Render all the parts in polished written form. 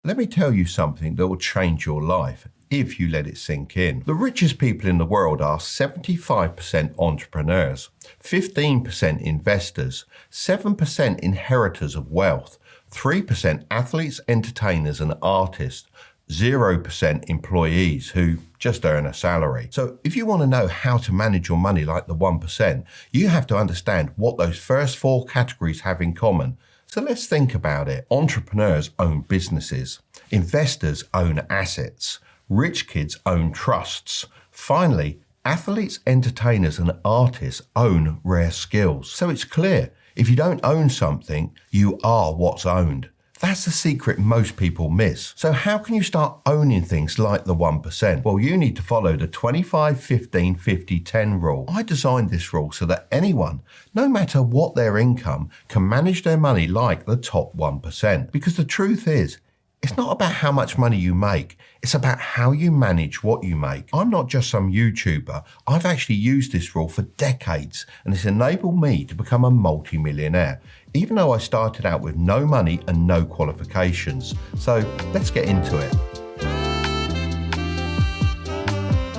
Let me tell you something that will change your life if you let it sink in. The richest people in the world are 75% entrepreneurs, 15% investors, 7% inheritors of wealth, 3% athletes, entertainers and artists, 0% employees who just earn a salary. So if you want to know how to manage your money like the 1%, you have to understand what those first four categories have in common. So let's think about it. Entrepreneurs own businesses. Investors own assets. Rich kids own trusts. Finally, athletes, entertainers and artists own rare skills. So it's clear, if you don't own something, you are what's owned. That's the secret most people miss. So how can you start owning things like the 1%? Well, you need to follow the 25-15-50-10 rule. I designed this rule so that anyone, no matter what their income, can manage their money like the top 1%. Because the truth is, it's not about how much money you make. It's about how you manage what you make. I'm not just some YouTuber. I've actually used this rule for decades, and it's enabled me to become a multi-millionaire, even though I started out with no money and no qualifications. So let's get into it.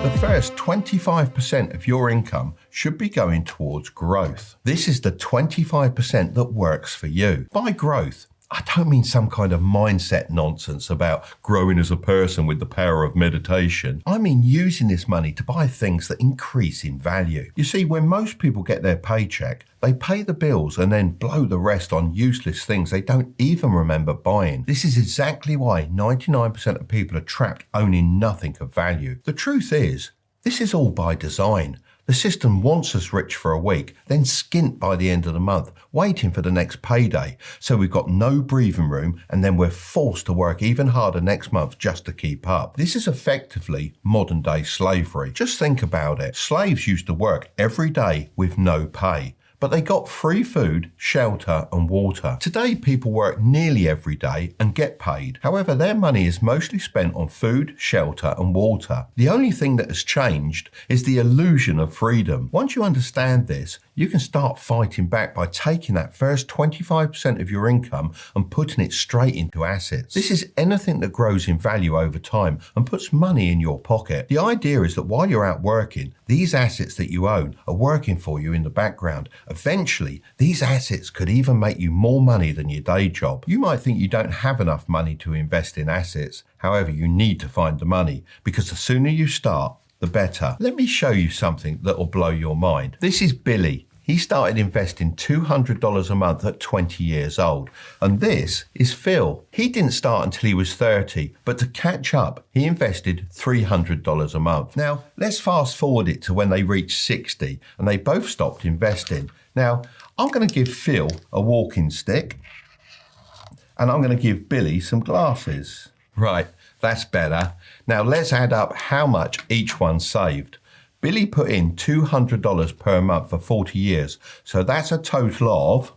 The first 25% of your income should be going towards growth. This is the 25% that works for you. By growth, I don't mean some kind of mindset nonsense about growing as a person with the power of meditation. I mean using this money to buy things that increase in value. You see, when most people get their paycheck, they pay the bills and then blow the rest on useless things they don't even remember buying. This is exactly why 99% of people are trapped owning nothing of value. The truth is, this is all by design. The system wants us rich for a week, then skint by the end of the month, waiting for the next payday. So we've got no breathing room, and then we're forced to work even harder next month just to keep up. This is effectively modern day slavery. Just think about it. Slaves used to work every day with no pay, but they got free food, shelter and water. Today, people work nearly every day and get paid. However, their money is mostly spent on food, shelter and water. The only thing that has changed is the illusion of freedom. Once you understand this, you can start fighting back by taking that first 25% of your income and putting it straight into assets. This is anything that grows in value over time and puts money in your pocket. The idea is that while you're out working, these assets that you own are working for you in the background. Eventually, these assets could even make you more money than your day job. You might think you don't have enough money to invest in assets. However, you need to find the money, because the sooner you start, the better. Let me show you something that will blow your mind. This is Billy. He started investing $200 a month at 20 years old. And this is Phil. He didn't start until he was 30, but to catch up, he invested $300 a month. Now, let's fast forward it to when they reached 60 and they both stopped investing. Now, I'm going to give Phil a walking stick and I'm going to give Billy some glasses. Right, that's better. Now let's add up how much each one saved. Billy put in $200 per month for 40 years, so that's a total of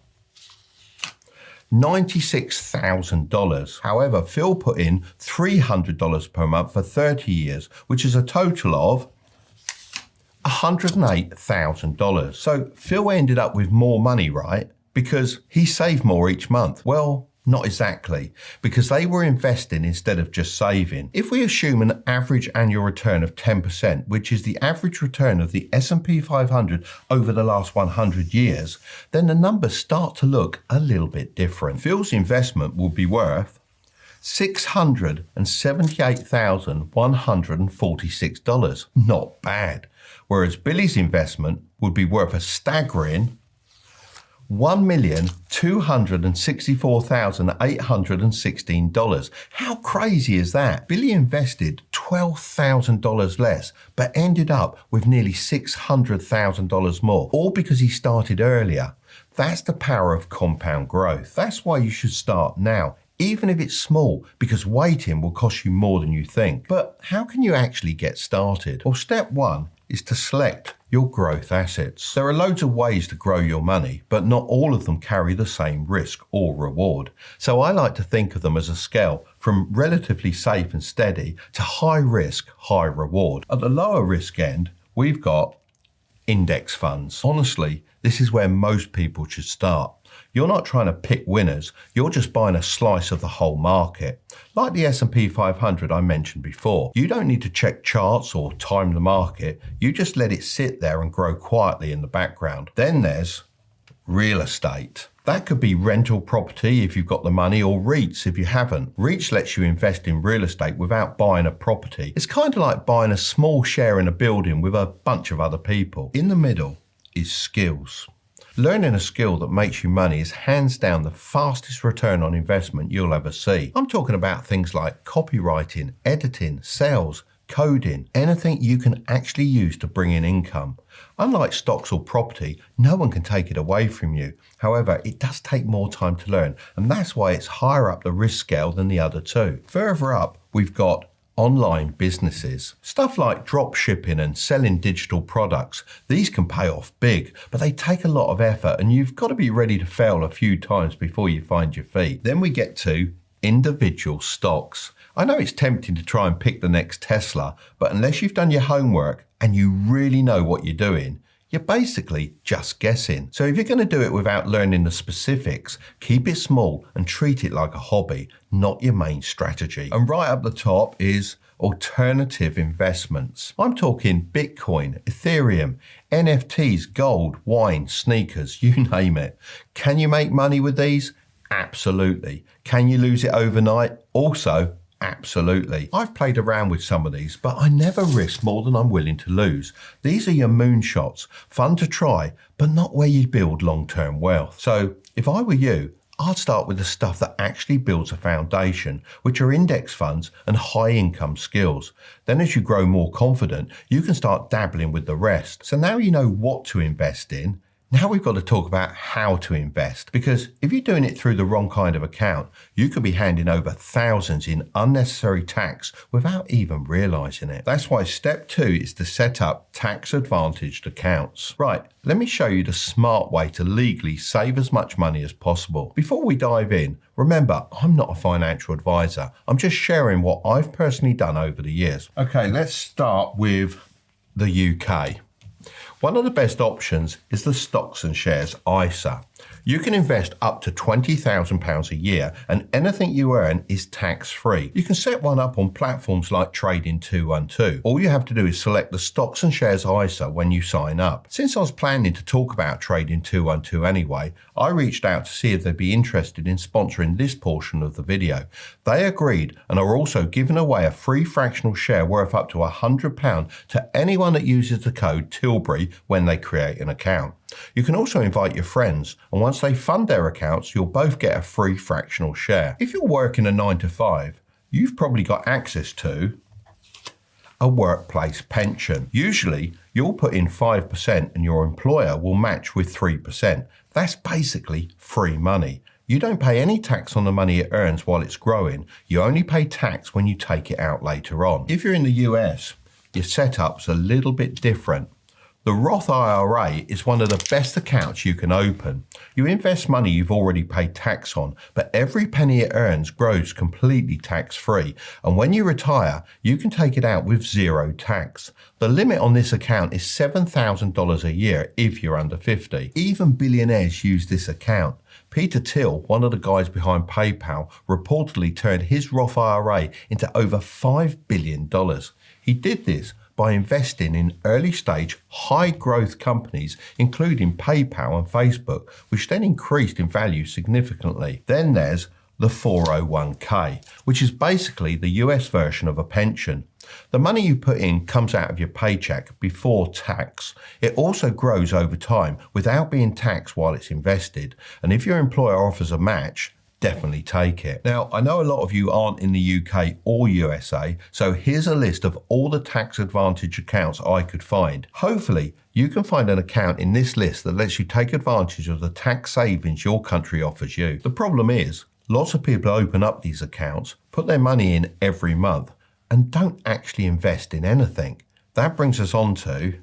$96,000. However, Phil put in $300 per month for 30 years, which is a total of $108,000. So Phil ended up with more money, right? Because he saved more each month. Well, not exactly, because they were investing instead of just saving. If we assume an average annual return of 10%, which is the average return of the S&P 500 over the last 100 years, then the numbers start to look a little bit different. Phil's investment will be worth $678,146. Not bad. Whereas Billy's investment would be worth a staggering $1,264,816. How crazy is that? Billy invested $12,000 less, but ended up with nearly $600,000 more, all because he started earlier. That's the power of compound growth. That's why you should start now, even if it's small, because waiting will cost you more than you think. But how can you actually get started? Well, step one is to select your growth assets. There are loads of ways to grow your money, but not all of them carry the same risk or reward. So I like to think of them as a scale from relatively safe and steady to high risk, high reward. At the lower risk end, we've got index funds. Honestly, this is where most people should start. You're not trying to pick winners, you're just buying a slice of the whole market. Like the S&P 500 I mentioned before, you don't need to check charts or time the market, you just let it sit there and grow quietly in the background. Then there's real estate. That could be rental property if you've got the money, or REITs if you haven't. REITs lets you invest in real estate without buying a property. It's kind of like buying a small share in a building with a bunch of other people. In the middle is skills. Learning a skill that makes you money is hands down the fastest return on investment you'll ever see. I'm talking about things like copywriting, editing, sales, coding, anything you can actually use to bring in income. Unlike stocks or property, no one can take it away from you. However, it does take more time to learn, and that's why it's higher up the risk scale than the other two. Further up, we've got online businesses. Stuff like drop shipping and selling digital products. These can pay off big, but they take a lot of effort, and you've got to be ready to fail a few times before you find your feet. Then we get to individual stocks. I know it's tempting to try and pick the next Tesla, but unless you've done your homework and you really know what you're doing, you're basically just guessing. So if you're going to do it without learning the specifics, keep it small and treat it like a hobby, not your main strategy. And right up the top is alternative investments. I'm talking Bitcoin, Ethereum, NFTs, gold, wine, sneakers, you name it. Can you make money with these? Absolutely. Can you lose it overnight? Also, absolutely. I've played around with some of these, but I never risk more than I'm willing to lose. These are your moonshots, fun to try, but not where you build long-term wealth. So if I were you, I'd start with the stuff that actually builds a foundation, which are index funds and high income skills. Then as you grow more confident, you can start dabbling with the rest. So now you know what to invest in. Now we've got to talk about how to invest, because if you're doing it through the wrong kind of account, you could be handing over thousands in unnecessary tax without even realizing it. That's why step 2 is to set up tax advantaged accounts. Right, let me show you the smart way to legally save as much money as possible. Before we dive in, remember, I'm not a financial advisor. I'm just sharing what I've personally done over the years. Okay, let's start with the UK. One of the best options is the stocks and shares ISA. You can invest up to £20,000 a year, and anything you earn is tax-free. You can set one up on platforms like Trading 212. All you have to do is select the stocks and shares ISA when you sign up. Since I was planning to talk about Trading 212 anyway, I reached out to see if they'd be interested in sponsoring this portion of the video. They agreed and are also giving away a free fractional share worth up to £100 to anyone that uses the code Tilbury when they create an account. You can also invite your friends, and once they fund their accounts, you'll both get a free fractional share. If you're working a 9 to 5, you've probably got access to a workplace pension. Usually, you'll put in 5% and your employer will match with 3%. That's basically free money. You don't pay any tax on the money it earns while it's growing. You only pay tax when you take it out later on. If you're in the US, your setup's a little bit different. The Roth IRA is one of the best accounts you can open. You invest money you've already paid tax on, but every penny it earns grows completely tax-free. And when you retire, you can take it out with zero tax. The limit on this account is $7,000 a year if you're under 50. Even billionaires use this account. Peter Thiel, one of the guys behind PayPal, reportedly turned his Roth IRA into over $5 billion. He did this by investing in early-stage, high-growth companies, including PayPal and Facebook, which then increased in value significantly. Then there's the 401k, which is basically the US version of a pension. The money you put in comes out of your paycheck before tax. It also grows over time without being taxed while it's invested. And if your employer offers a match, definitely take it. Now, I know a lot of you aren't in the UK or USA, so here's a list of all the tax advantage accounts I could find. Hopefully, you can find an account in this list that lets you take advantage of the tax savings your country offers you. The problem is, lots of people open up these accounts, put their money in every month, and don't actually invest in anything. That brings us on to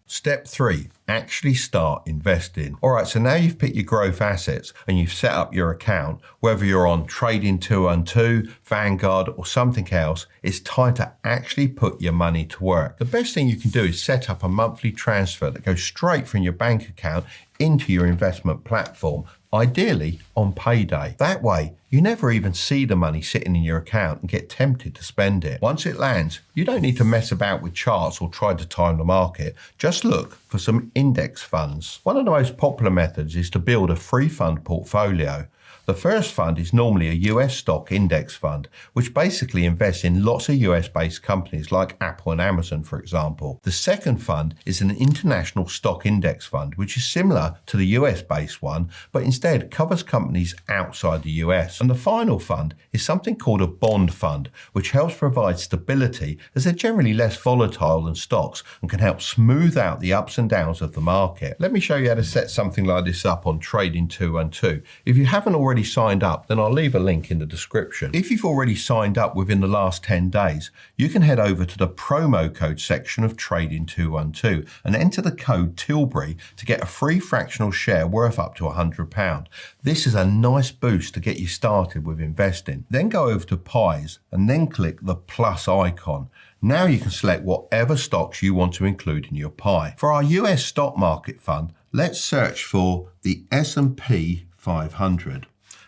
step 3, actually start investing. All right, so now you've picked your growth assets and you've set up your account, whether you're on Trading 212, Vanguard or something else, it's time to actually put your money to work. The best thing you can do is set up a monthly transfer that goes straight from your bank account into your investment platform. ideally on payday. That way, you never even see the money sitting in your account and get tempted to spend it. Once it lands, you don't need to mess about with charts or try to time the market. Just look for some index funds. One of the most popular methods is to build a free fund portfolio. The first fund is normally a US stock index fund, which basically invests in lots of US-based companies like Apple and Amazon, for example. The second fund is an international stock index fund, which is similar to the US-based one, but instead covers companies outside the US. And the final fund is something called a bond fund, which helps provide stability as they're generally less volatile than stocks and can help smooth out the ups and downs of the market. Let me show you how to set something like this up on Trading 212. If you haven't already signed up, then I'll leave a link in the description. If you've already signed up within the last 10 days, you can head over to the promo code section of Trading 212 and enter the code Tilbury to get a free fractional share worth up to £100. This is a nice boost to get you started with investing. Then go over to Pies and then click the plus icon. Now you can select whatever stocks you want to include in your pie. For our US stock market fund, let's search for the S&P 500.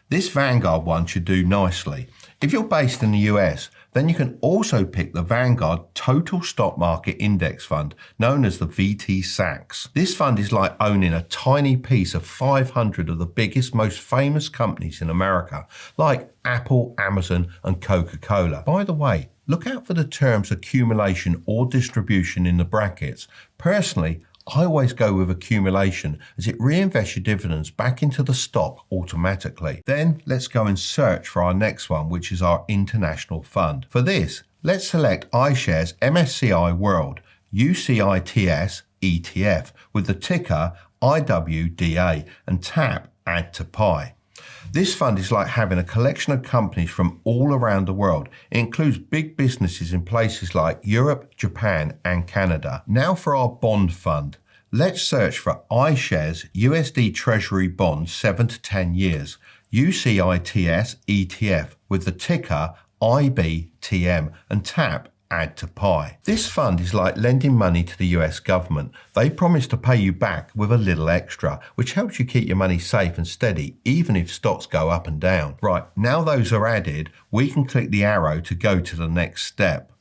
This Vanguard one should do nicely. If you're based in the US, then you can also pick the Vanguard Total Stock Market Index Fund, known as the VT-SAX. This fund is like owning a tiny piece of 500 of the biggest, most famous companies in America, like Apple, Amazon, and Coca-Cola. By the way, look out for the terms accumulation or distribution in the brackets. Personally, I always go with accumulation as it reinvests your dividends back into the stock automatically. Then let's go and search for our next one, which is our international fund. For this, let's select iShares MSCI World UCITS ETF with the ticker IWDA and tap Add to Pie. This fund is like having a collection of companies from all around the world. It includes big businesses in places like Europe, Japan, and Canada. Now for our bond fund. Let's search for iShares USD Treasury Bonds 7 to 10 years, UCITS ETF with the ticker IBTM and tap Add to Pie. This fund is like lending money to the US government. They promise to pay you back with a little extra, which helps you keep your money safe and steady, even if stocks go up and down. Right, now those are added, we can click the arrow to go to the next step.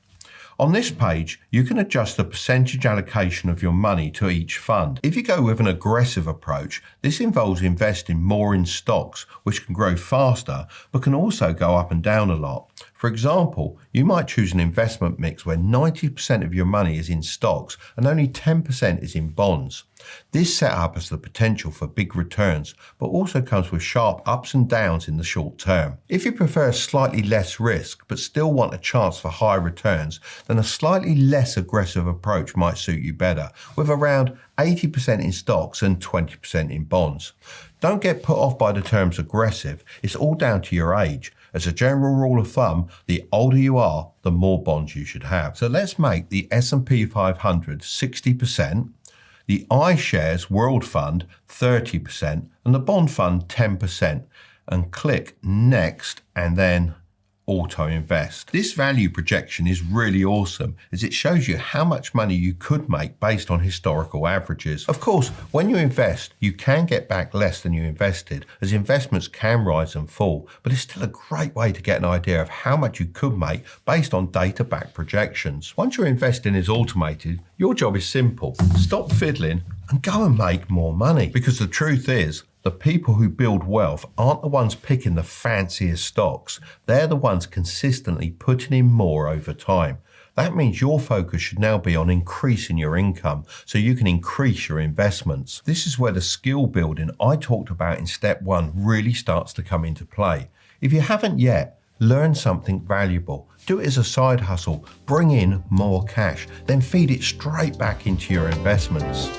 On this page, you can adjust the percentage allocation of your money to each fund. If you go with an aggressive approach, this involves investing more in stocks, which can grow faster, but can also go up and down a lot. For example, you might choose an investment mix where 90% of your money is in stocks and only 10% is in bonds. This setup has the potential for big returns, but also comes with sharp ups and downs in the short term. If you prefer slightly less risk, but still want a chance for high returns, then a slightly less aggressive approach might suit you better, with around 80% in stocks and 20% in bonds. Don't get put off by the terms aggressive, it's all down to your age. As a general rule of thumb, the older you are, the more bonds you should have. So let's make the S&P 500 60%, the iShares World Fund 30%, and the bond fund 10%, and click Next and then Auto Invest. This value projection is really awesome as it shows you how much money you could make based on historical averages. Of course, when you invest, you can get back less than you invested as investments can rise and fall, but it's still a great way to get an idea of how much you could make based on data-backed projections. Once your investing is automated, your job is simple. Stop fiddling and go and make more money. Because the truth is, the people who build wealth aren't the ones picking the fanciest stocks. They're the ones consistently putting in more over time. That means your focus should now be on increasing your income so you can increase your investments. This is where the skill building I talked about in step 1 really starts to come into play. If you haven't yet, learn something valuable. Do it as a side hustle. Bring in more cash, then feed it straight back into your investments.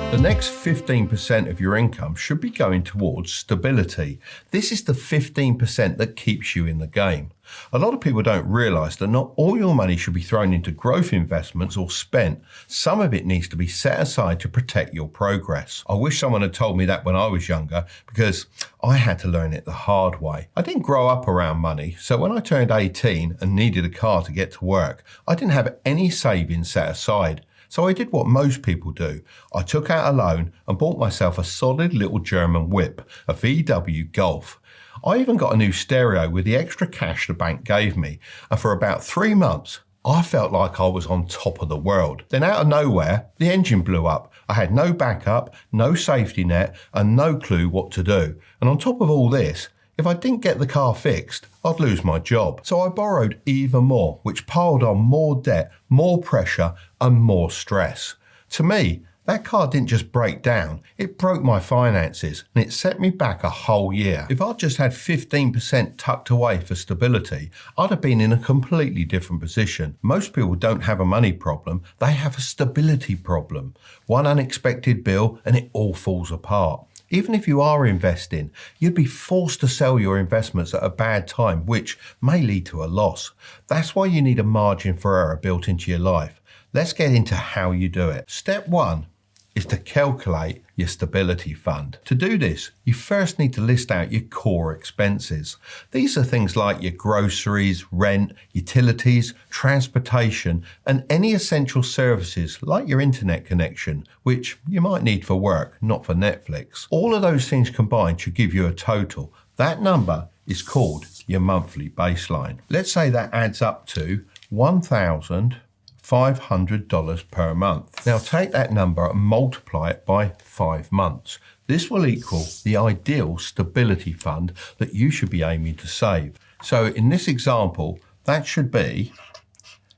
The next 15% of your income should be going towards stability. This is the 15% that keeps you in the game. A lot of people don't realise that not all your money should be thrown into growth investments or spent. Some of it needs to be set aside to protect your progress. I wish someone had told me that when I was younger because I had to learn it the hard way. I didn't grow up around money, so when I turned 18 and needed a car to get to work, I didn't have any savings set aside. So I did what most people do. I took out a loan and bought myself a solid little German whip, a VW Golf. I even got a new stereo with the extra cash the bank gave me, and for about 3 months, I felt like I was on top of the world. Then out of nowhere, the engine blew up. I had no backup, no safety net, and no clue what to do. And on top of all this, if I didn't get the car fixed, I'd lose my job. So I borrowed even more, which piled on more debt, more pressure, and more stress. To me, that car didn't just break down, it broke my finances and it set me back a whole year. If I'd just had 15% tucked away for stability, I'd have been in a completely different position. Most people don't have a money problem, they have a stability problem. One unexpected bill and it all falls apart. Even if you are investing, you'd be forced to sell your investments at a bad time, which may lead to a loss. That's why you need a margin for error built into your life. Let's get into how you do it. Step 1 is to calculate your stability fund. To do this, you first need to list out your core expenses. These are things like your groceries, rent, utilities, transportation, and any essential services like your internet connection, which you might need for work, not for Netflix. All of those things combined should give you a total. That number is called your monthly baseline. Let's say that adds up to $1,500 per month. Now take that number and multiply it by 5 months. This will equal the ideal stability fund that you should be aiming to save. So in this example, that should be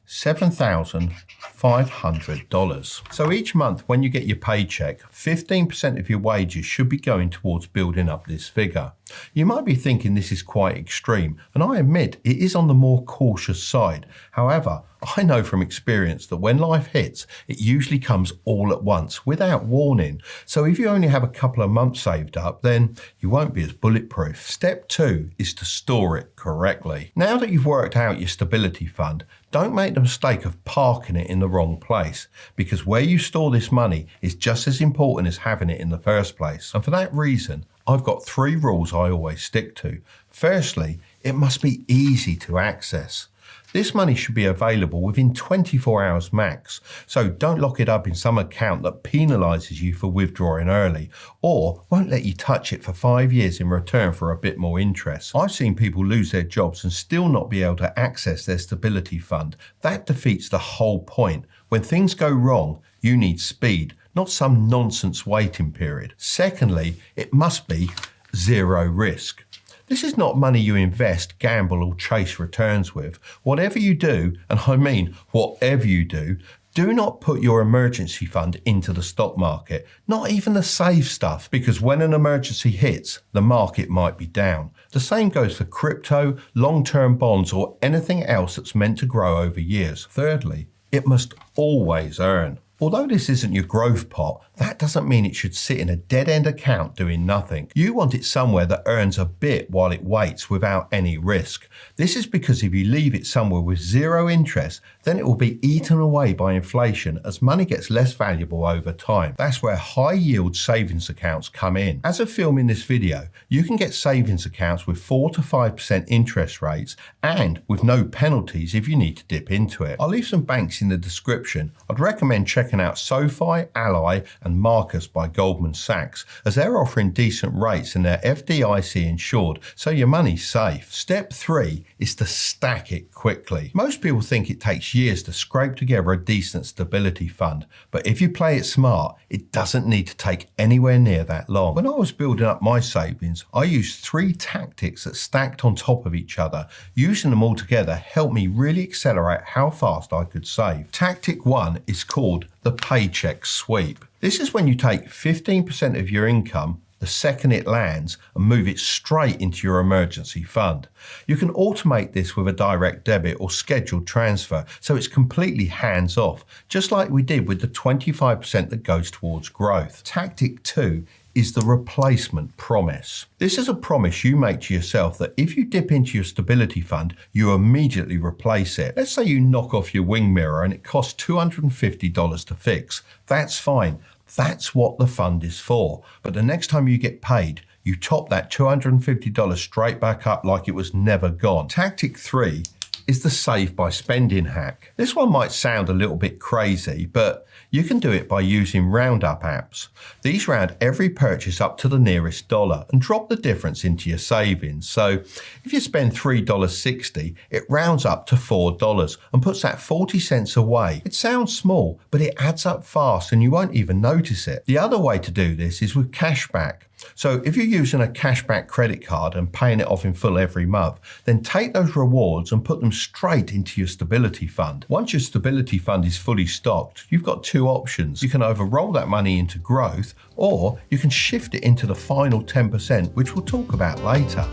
$7,500. So each month when you get your paycheck, 15% of your wages should be going towards building up this figure. You might be thinking this is quite extreme, and I admit it is on the more cautious side. However, I know from experience that when life hits, it usually comes all at once without warning. So if you only have a couple of months saved up, then you won't be as bulletproof. Step 2 is to store it correctly. Now that you've worked out your stability fund, don't make the mistake of parking it in the wrong place, because where you store this money is just as important as having it in the first place. And for that reason, I've got 3 rules I always stick to. Firstly, it must be easy to access. This money should be available within 24 hours max, so don't lock it up in some account that penalises you for withdrawing early, or won't let you touch it for 5 years in return for a bit more interest. I've seen people lose their jobs and still not be able to access their stability fund. That defeats the whole point. When things go wrong, you need speed, not some nonsense waiting period. Secondly, it must be zero risk. This is not money you invest, gamble, or chase returns with. Whatever you do, and I mean whatever you do not put your emergency fund into the stock market, not even the safe stuff, because when an emergency hits, the market might be down. The same goes for crypto, long-term bonds, or anything else that's meant to grow over years. Thirdly, it must always earn. Although this isn't your growth pot, that doesn't mean it should sit in a dead-end account doing nothing. You want it somewhere that earns a bit while it waits without any risk. This is because if you leave it somewhere with zero interest, then it will be eaten away by inflation as money gets less valuable over time. That's where high-yield savings accounts come in. As of filming this video, you can get savings accounts with 4 to 5% interest rates and with no penalties if you need to dip into it. I'll leave some banks in the description. I'd recommend checking out SoFi, Ally, and Marcus by Goldman Sachs, as they're offering decent rates and they're FDIC insured, so your money's safe. Step 3 is to stack it quickly. Most people think it takes years to scrape together a decent stability fund, but if you play it smart, it doesn't need to take anywhere near that long. When I was building up my savings, I used 3 tactics that stacked on top of each other. Using them all together helped me really accelerate how fast I could save. Tactic 1 is called the paycheck sweep. This is when you take 15% of your income the second it lands and move it straight into your emergency fund. You can automate this with a direct debit or scheduled transfer, so it's completely hands-off, just like we did with the 25% that goes towards growth. Tactic 2 is the replacement promise. This is a promise you make to yourself that if you dip into your stability fund, you immediately replace it. Let's say you knock off your wing mirror and it costs $250 to fix. That's fine. That's what the fund is for. But the next time you get paid, you top that $250 straight back up like it was never gone. Tactic 3 is the save by spending hack. This one might sound a little bit crazy, but you can do it by using roundup apps. These round every purchase up to the nearest dollar and drop the difference into your savings. So if you spend $3.60, it rounds up to $4 and puts that 40 cents away. It sounds small, but it adds up fast and you won't even notice it. The other way to do this is with cashback. So if you're using a cashback credit card and paying it off in full every month, then take those rewards and put them straight into your stability fund. Once your stability fund is fully stocked, you've got two options. You can either roll that money into growth, or you can shift it into the final 10%, which we'll talk about later.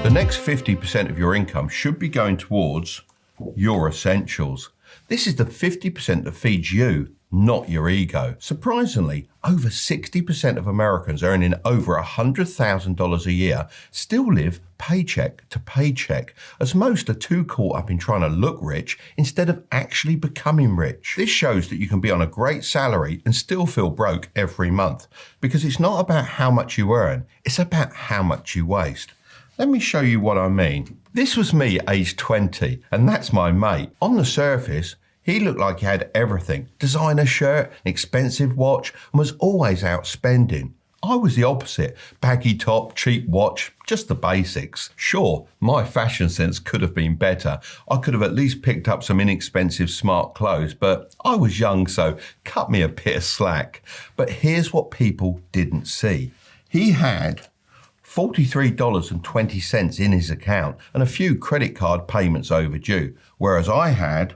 The next 50% of your income should be going towards your essentials. This is the 50% that feeds you, not your ego. Surprisingly, over 60% of Americans earning over $100,000 a year still live paycheck to paycheck, as most are too caught up in trying to look rich instead of actually becoming rich. This shows that you can be on a great salary and still feel broke every month, because it's not about how much you earn, it's about how much you waste. Let me show you what I mean. This was me aged 20, and that's my mate. On the surface, he looked like he had everything: designer shirt, expensive watch, and was always out spending. I was the opposite: baggy top, cheap watch, just the basics. Sure, my fashion sense could have been better. I could have at least picked up some inexpensive smart clothes, but I was young, so cut me a bit of slack. But here's what people didn't see. He had $43.20 in his account and a few credit card payments overdue, whereas I had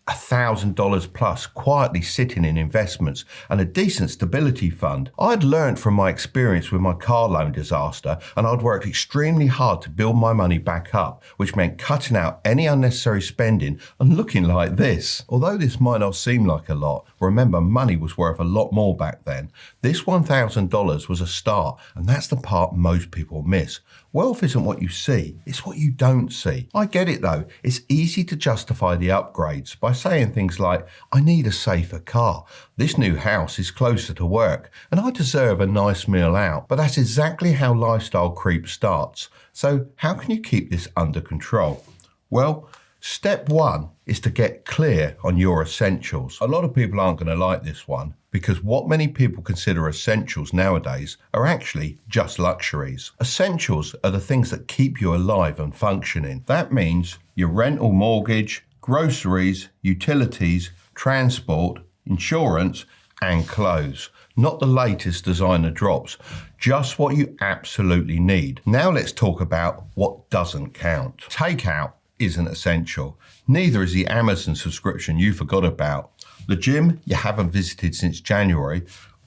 $1,000 plus quietly sitting in investments and a decent stability fund. I'd learned from my experience with my car loan disaster, and I'd worked extremely hard to build my money back up, which meant cutting out any unnecessary spending and looking like this. Although this might not seem like a lot, remember, money was worth a lot more back then. This $1,000 was a start, and that's the part most people miss. Wealth isn't what you see, it's what you don't see. I get it though. It's easy to justify the upgrades by saying things like, I need a safer car, this new house is closer to work, and I deserve a nice meal out. But that's exactly how lifestyle creep starts. So how can you keep this under control? Well, step one is to get clear on your essentials. A lot of people aren't going to like this one, because what many people consider essentials nowadays are actually just luxuries. Essentials are the things that keep you alive and functioning. That means your rent or mortgage, groceries, utilities, transport, insurance, and clothes. Not the latest designer drops, just what you absolutely need. Now let's talk about what doesn't count. Takeout isn't essential. Neither is the Amazon subscription you forgot about, the gym you haven't visited since January,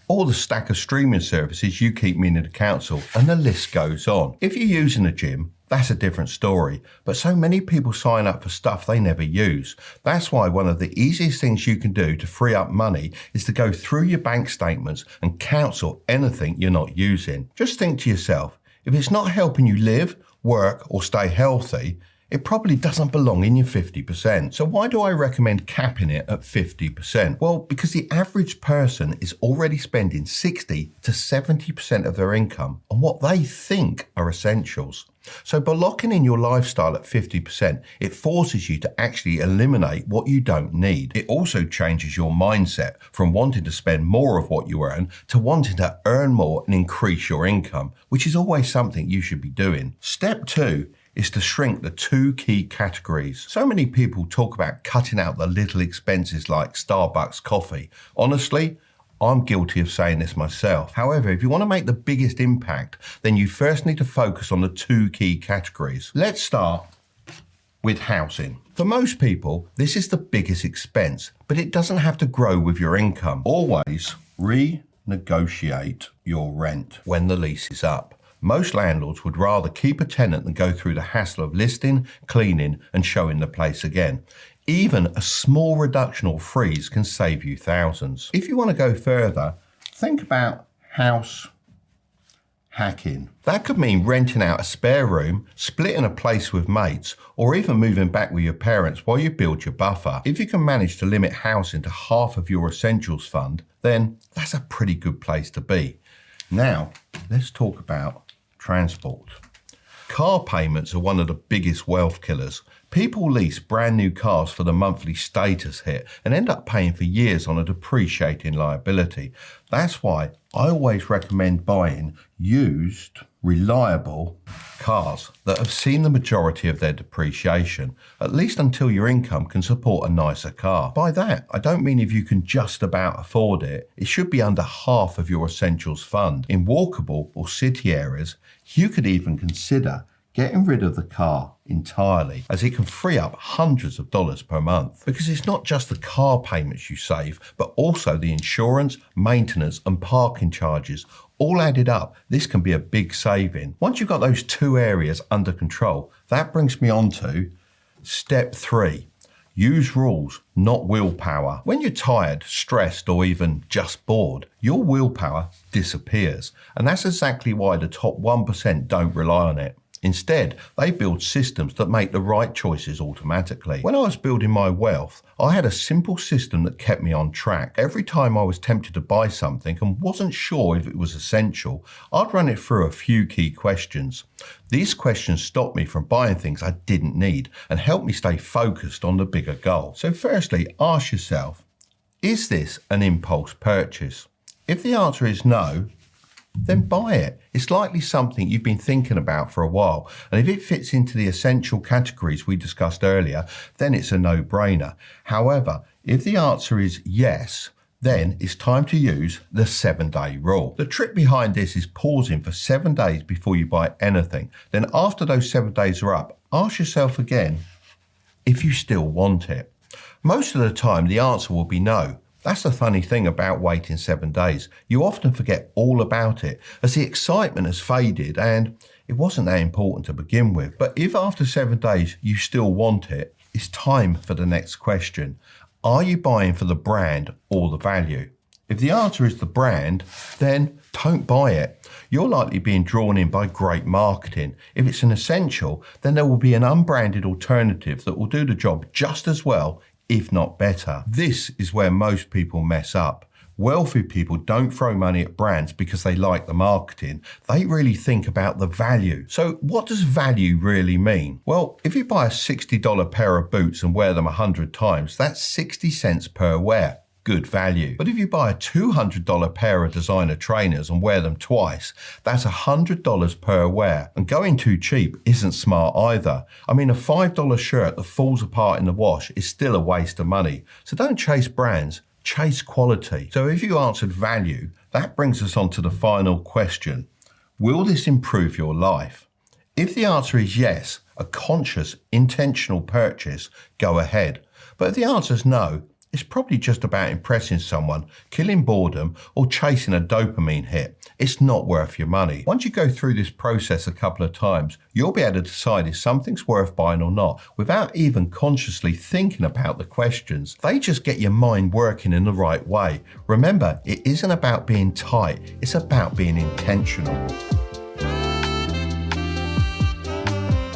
or the stack of streaming services you keep meaning to cancel, and the list goes on. If you're using a gym, that's a different story, but so many people sign up for stuff they never use. That's why one of the easiest things you can do to free up money is to go through your bank statements and cancel anything you're not using. Just think to yourself, if it's not helping you live, work, or stay healthy, it probably doesn't belong in your 50%. So why do I recommend capping it at 50%? Well, because the average person is already spending 60 to 70% of their income on what they think are essentials. So by locking in your lifestyle at 50%, it forces you to actually eliminate what you don't need. It also changes your mindset from wanting to spend more of what you earn to wanting to earn more and increase your income, which is always something you should be doing. Step two is to shrink the two key categories. So many people talk about cutting out the little expenses like Starbucks coffee. Honestly, I'm guilty of saying this myself. However, if you want to make the biggest impact, then you first need to focus on the two key categories. Let's start with housing. For most people, this is the biggest expense, but it doesn't have to grow with your income. Always renegotiate your rent when the lease is up. Most landlords would rather keep a tenant than go through the hassle of listing, cleaning, and showing the place again. Even a small reduction or freeze can save you thousands. If you want to go further, think about house hacking. That could mean renting out a spare room, splitting a place with mates, or even moving back with your parents while you build your buffer. If you can manage to limit housing to half of your essentials fund, then that's a pretty good place to be. Now, let's talk about transport. Car payments are one of the biggest wealth killers. People lease brand new cars for the monthly status hit and end up paying for years on a depreciating liability. That's why I always recommend buying used, reliable cars that have seen the majority of their depreciation, at least until your income can support a nicer car. By that, I don't mean if you can just about afford it. It should be under half of your essentials fund. In walkable or city areas, you could even consider getting rid of the car entirely, as it can free up hundreds of dollars per month. Because it's not just the car payments you save, but also the insurance, maintenance and parking charges. All added up, this can be a big saving. Once you've got those two areas under control, that brings me on to step 3. Use rules, not willpower. When you're tired, stressed, or even just bored, your willpower disappears. And that's exactly why the top 1% don't rely on it. Instead, they build systems that make the right choices automatically. When I was building my wealth, I had a simple system that kept me on track. Every time I was tempted to buy something and wasn't sure if it was essential, I'd run it through a few key questions. These questions stopped me from buying things I didn't need and helped me stay focused on the bigger goal. So firstly, ask yourself, is this an impulse purchase? If the answer is no, then buy it. It's likely something you've been thinking about for a while, and if it fits into the essential categories we discussed earlier, then it's a no-brainer. However, if the answer is yes, then it's time to use the 7-day rule. The trick behind this is pausing for 7 days before you buy anything. Then after those 7 days are up, ask yourself again if you still want it. Most of the time, the answer will be no. That's the funny thing about waiting 7 days. You often forget all about it as the excitement has faded and it wasn't that important to begin with. But if after 7 days you still want it, it's time for the next question. Are you buying for the brand or the value? If the answer is the brand, then don't buy it. You're likely being drawn in by great marketing. If it's an essential, then there will be an unbranded alternative that will do the job just as well, if not better. This is where most people mess up. Wealthy people don't throw money at brands because they like the marketing. They really think about the value. So what does value really mean? Well, if you buy a $60 pair of boots and wear them 100 times, that's 60 cents per wear. Good value. But if you buy a $200 pair of designer trainers and wear them twice, that's $100 per wear. And going too cheap isn't smart either. I mean, a $5 shirt that falls apart in the wash is still a waste of money. So don't chase brands, chase quality. So if you answered value, that brings us on to the final question. Will this improve your life? If the answer is yes, a conscious, intentional purchase, go ahead. But if the answer is no, it's probably just about impressing someone, killing boredom, or chasing a dopamine hit. It's not worth your money. Once you go through this process a couple of times, you'll be able to decide if something's worth buying or not without even consciously thinking about the questions. They just get your mind working in the right way. Remember, it isn't about being tight, it's about being intentional.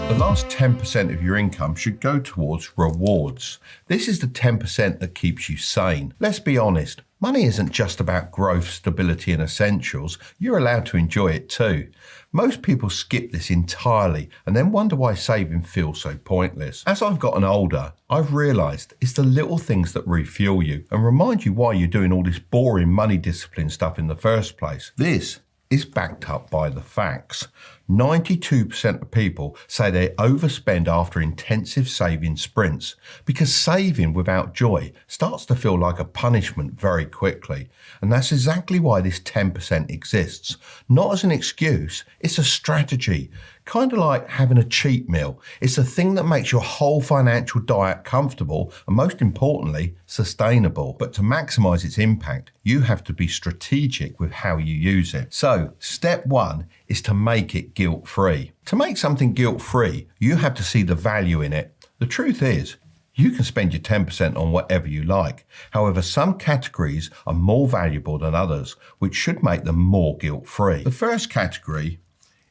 The last 10% of your income should go towards rewards. This is the 10% that keeps you sane. Let's be honest, money isn't just about growth, stability and essentials. You're allowed to enjoy it too. Most people skip this entirely and then wonder why saving feels so pointless. As I've gotten older, I've realised it's the little things that refuel you and remind you why you're doing all this boring money discipline stuff in the first place. This is backed up by the facts. 92% of people say they overspend after intensive saving sprints because saving without joy starts to feel like a punishment very quickly. And that's exactly why this 10% exists. Not as an excuse, it's a strategy. Kind of like having a cheat meal. It's the thing that makes your whole financial diet comfortable and, most importantly, sustainable. But to maximize its impact, you have to be strategic with how you use it. So, step 1 is to make it guilt-free. To make something guilt-free, you have to see the value in it. The truth is, you can spend your 10% on whatever you like. However, some categories are more valuable than others, which should make them more guilt-free. The first category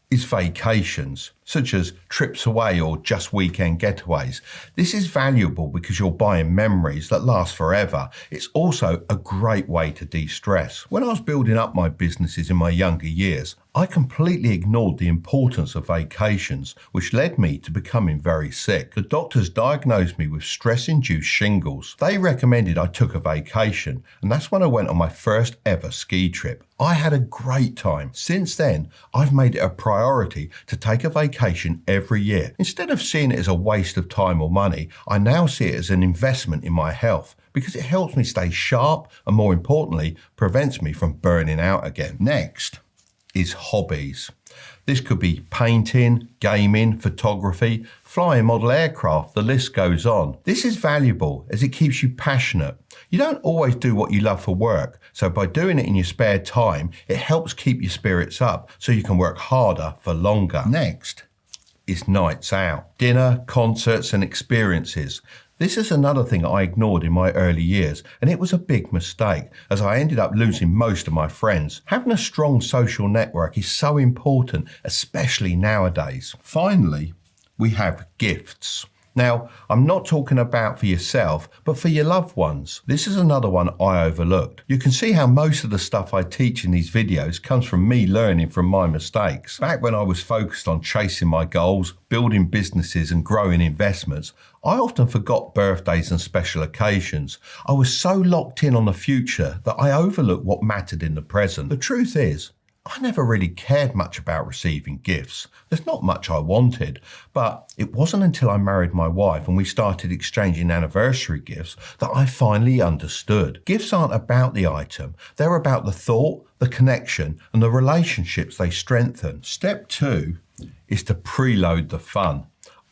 is vacations. such as trips away or just weekend getaways. This is valuable because you're buying memories that last forever. It's also a great way to de-stress. When I was building up my businesses in my younger years, I completely ignored the importance of vacations, which led me to becoming very sick. The doctors diagnosed me with stress-induced shingles. They recommended I took a vacation, and that's when I went on my first ever ski trip. I had a great time. Since then, I've made it a priority to take a vacation every year. Instead of seeing it as a waste of time or money, I now see it as an investment in my health because it helps me stay sharp and, more importantly, prevents me from burning out again. Next is hobbies. This could be painting, gaming, photography, flying model aircraft, the list goes on. This is valuable as it keeps you passionate. You don't always do what you love for work, so by doing it in your spare time, it helps keep your spirits up so you can work harder for longer. Next is nights out. Dinner, concerts and experiences. This is another thing I ignored in my early years, and it was a big mistake as I ended up losing most of my friends. Having a strong social network is so important, especially nowadays. Finally, we have gifts. Now, I'm not talking about for yourself, but for your loved ones. This is another one I overlooked. You can see how most of the stuff I teach in these videos comes from me learning from my mistakes. Back when I was focused on chasing my goals, building businesses and growing investments, I often forgot birthdays and special occasions. I was so locked in on the future that I overlooked what mattered in the present. The truth is, I never really cared much about receiving gifts. There's not much I wanted, but it wasn't until I married my wife and we started exchanging anniversary gifts that I finally understood. Gifts aren't about the item, they're about the thought, the connection, and the relationships they strengthen. Step 2 is to preload the fun.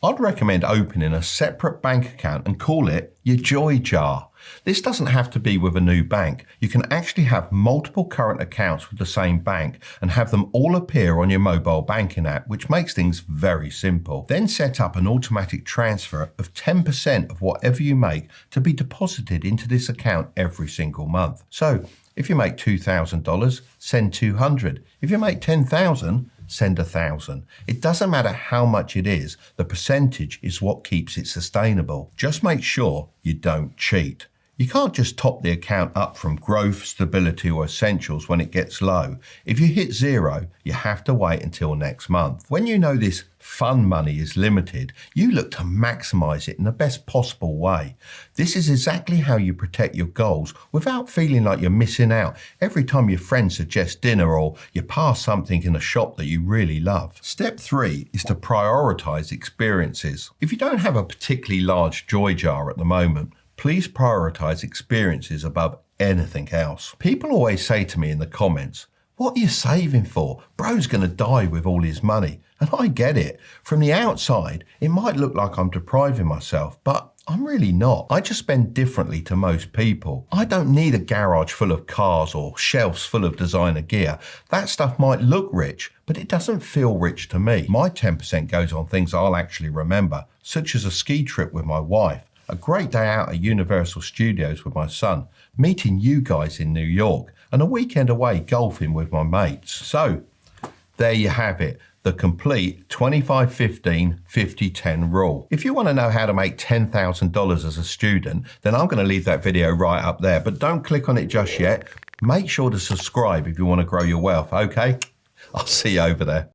I'd recommend opening a separate bank account and call it your joy jar. This doesn't have to be with a new bank. You can actually have multiple current accounts with the same bank and have them all appear on your mobile banking app, which makes things very simple. Then set up an automatic transfer of 10% of whatever you make to be deposited into this account every single month. So if you make $2,000, send $200. If you make $10,000, send $1,000. It doesn't matter how much it is, the percentage is what keeps it sustainable. Just make sure you don't cheat. You can't just top the account up from growth, stability or essentials when it gets low. If you hit zero, you have to wait until next month. When you know this fun money is limited, you look to maximize it in the best possible way. This is exactly how you protect your goals without feeling like you're missing out every time your friend suggests dinner or you pass something in a shop that you really love. Step 3 is to prioritize experiences. If you don't have a particularly large joy jar at the moment, please prioritize experiences above anything else. People always say to me in the comments, "What are you saving for? Bro's gonna die with all his money." And I get it. From the outside, it might look like I'm depriving myself, but I'm really not. I just spend differently to most people. I don't need a garage full of cars or shelves full of designer gear. That stuff might look rich, but it doesn't feel rich to me. My 10% goes on things I'll actually remember, such as a ski trip with my wife, a great day out at Universal Studios with my son, meeting you guys in New York, and a weekend away golfing with my mates. So, there you have it, the complete 25-15-50-10 rule. If you want to know how to make $10,000 as a student, then I'm going to leave that video right up there, but don't click on it just yet. Make sure to subscribe if you want to grow your wealth, okay? I'll see you over there.